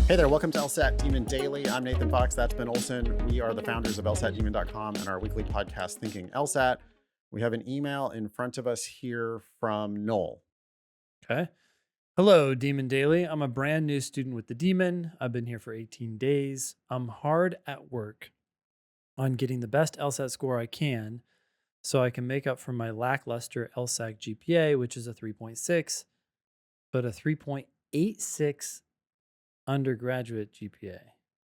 Hey there, welcome to LSAT Demon Daily. I'm Nathan Fox. That's Ben Olson. We are the founders of LSATdemon.com and our weekly podcast, Thinking LSAT. We have an email in front of us here from Noel. Okay. Hello, Demon Daily. I'm a brand new student with the Demon. I've been here for 18 days. I'm hard at work on getting the best LSAT score I can so I can make up for my lackluster LSAT GPA, which is a 3.6, but a 3.86 undergraduate GPA.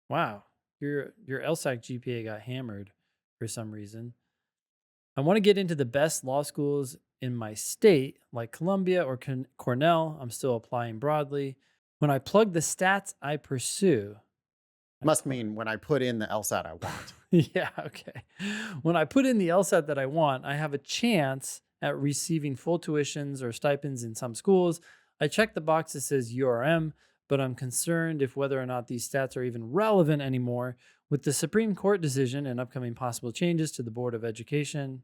Wow. Your LSAT GPA got hammered for some reason. I want to get into the best law schools in my state, like Columbia or Cornell. I'm still applying broadly. When I plug the stats I pursue, I Must pl- mean when I put in the LSAT I want. yeah, okay. When I put in the LSAT that I want, I have a chance at receiving full tuitions or stipends in some schools. I check the box that says URM, but I'm concerned if whether or not these stats are even relevant anymore with the Supreme Court decision and upcoming possible changes to the Board of Education.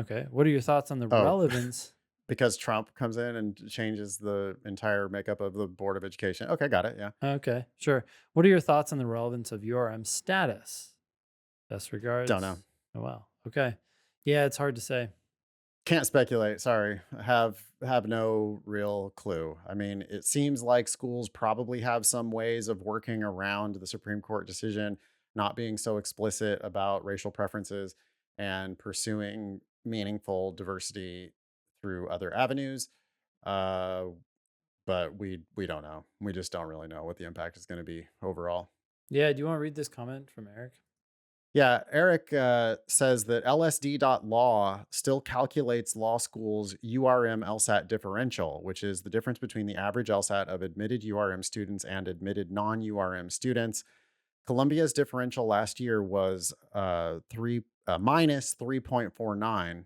Okay. What are your thoughts on the Oh, relevance? because Trump comes in and changes the entire makeup of the Board of Education. Okay, got it. Yeah. Okay, sure. What are your thoughts on the relevance of URM status? Best Don't know. regards. Oh, wow. Okay. Yeah, it's hard to say. Can't speculate. Sorry. Have no real clue. I mean, it seems like schools probably have some ways of working around the Supreme Court decision, not being so explicit about racial preferences and pursuing meaningful diversity through other avenues. Uh, but we don't know. We just don't really know what the impact is going to be overall. Yeah, do you want to read this comment from Eric? Yeah, Eric says that LSD.law still calculates law school's URM LSAT differential, which is the difference between the average LSAT of admitted URM students and admitted non URM students. Columbia's differential last year was minus 3.49.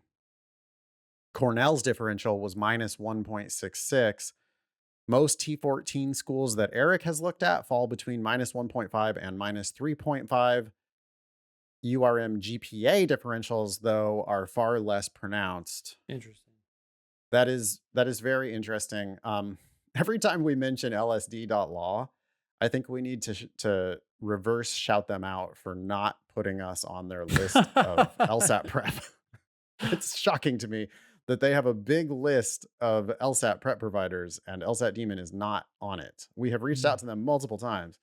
Cornell's differential was minus 1.66. Most T14 schools that Eric has looked at fall between minus 1.5 and minus 3.5. URM GPA differentials, though, are far less pronounced. Interesting. That is very interesting. Every time we mention LSD.law, I think we need to reverse shout them out for not putting us on their list of LSAT prep. It's shocking to me that they have a big list of LSAT prep providers and LSAT Demon is not on it. We have reached out Mm. to them multiple times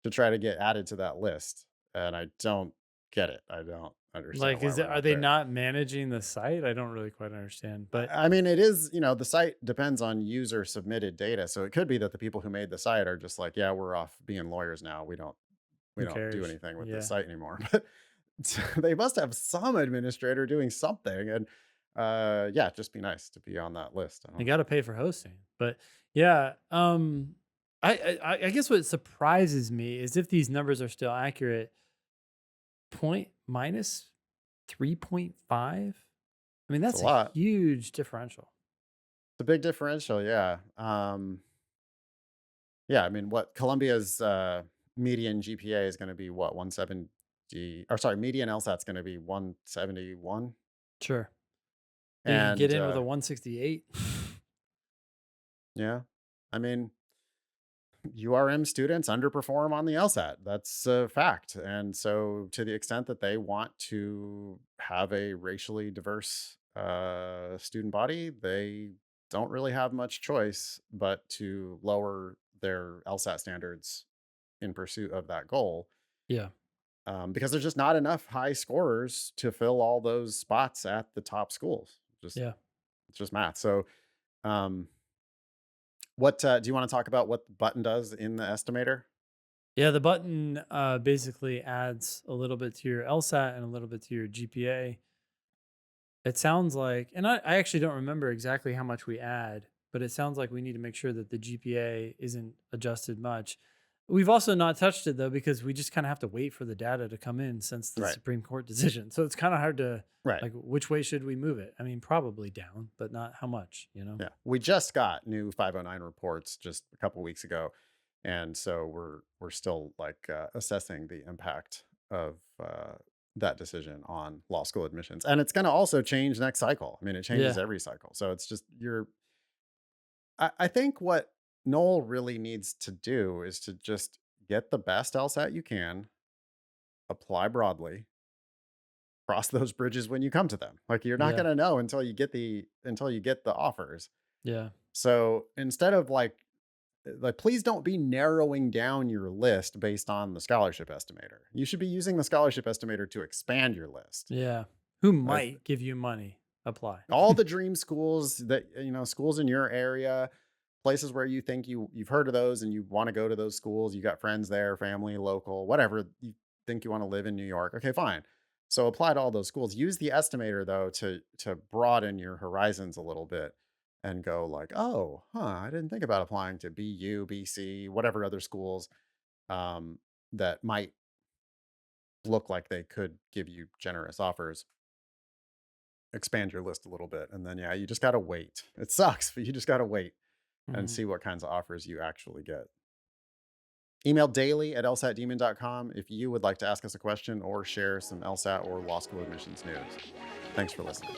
to try to get added to that list, and I don't get it. I don't understand Like, why we're are not they there. not managing the site? I don't really quite understand, but I mean, it is, the site depends on user submitted data. So it could be that the people who made the site are just like, yeah, we're off being lawyers now. We who don't do cares? anything with this Yeah. site anymore. But they must have some administrator doing something. And yeah, just be nice to be on that list. I They don't got to pay for hosting. But yeah, I guess what surprises me is if these numbers are still accurate, point minus 3.5. I mean, It's a that's a lot. huge differential. It's a big differential, yeah. Yeah, I mean, what Columbia's median GPA is going to be what 170 or sorry, median LSAT's going to be 171. Sure. You could get And in with a 168. yeah, I mean, URM students underperform on the LSAT. That's a fact. And so, to the extent that they want to have a racially diverse student body, they don't really have much choice but to lower their LSAT standards in pursuit of that goal. Yeah. Because there's just not enough high scorers to fill all those spots at the top schools. Just Yeah. it's just math. So, um, what do you want to talk about? What the button does in the estimator? Yeah. The button basically adds a little bit to your LSAT and a little bit to your GPA. It sounds like, and I actually don't remember exactly how much we add, but it sounds like we need to make sure that the GPA isn't adjusted much. We've also not touched it though, because we just kind of have to wait for the data to come in since the Right. Supreme Court decision. So it's kind of hard to Right. like, which way should we move it? I mean, probably down, but not how much, Yeah. We just got new 509 reports just a couple weeks ago. And so we're still like assessing the impact of that decision on law school admissions. And it's going to also change next cycle. I mean, it changes Yeah. every cycle. So it's just I think what Noel really needs to do is to just get the best LSAT you can, apply broadly, cross those bridges when you come to them. Like you're not Yeah. going to know until you get the offers. Yeah. So instead of please don't be narrowing down your list based on the scholarship estimator. You should be using the scholarship estimator to expand your list. Yeah. Who Uh, might give you money? Apply. all the dream schools that schools in your area, places where you think you've heard of those and you want to go to those schools, you got friends there, family, local, whatever, you think you want to live in New York. Okay, fine. So apply to all those schools. Use the estimator though to broaden your horizons a little bit and go like, "Oh, huh, I didn't think about applying to BU, BC, whatever other schools um that might look like they could give you generous offers." Expand your list a little bit and then yeah, you just got to wait. It sucks, but you just got to wait and Mhm. see what kinds of offers you actually get. Email daily at lsatdemon.com if you would like to ask us a question or share some LSAT or law school admissions news. Thanks for listening.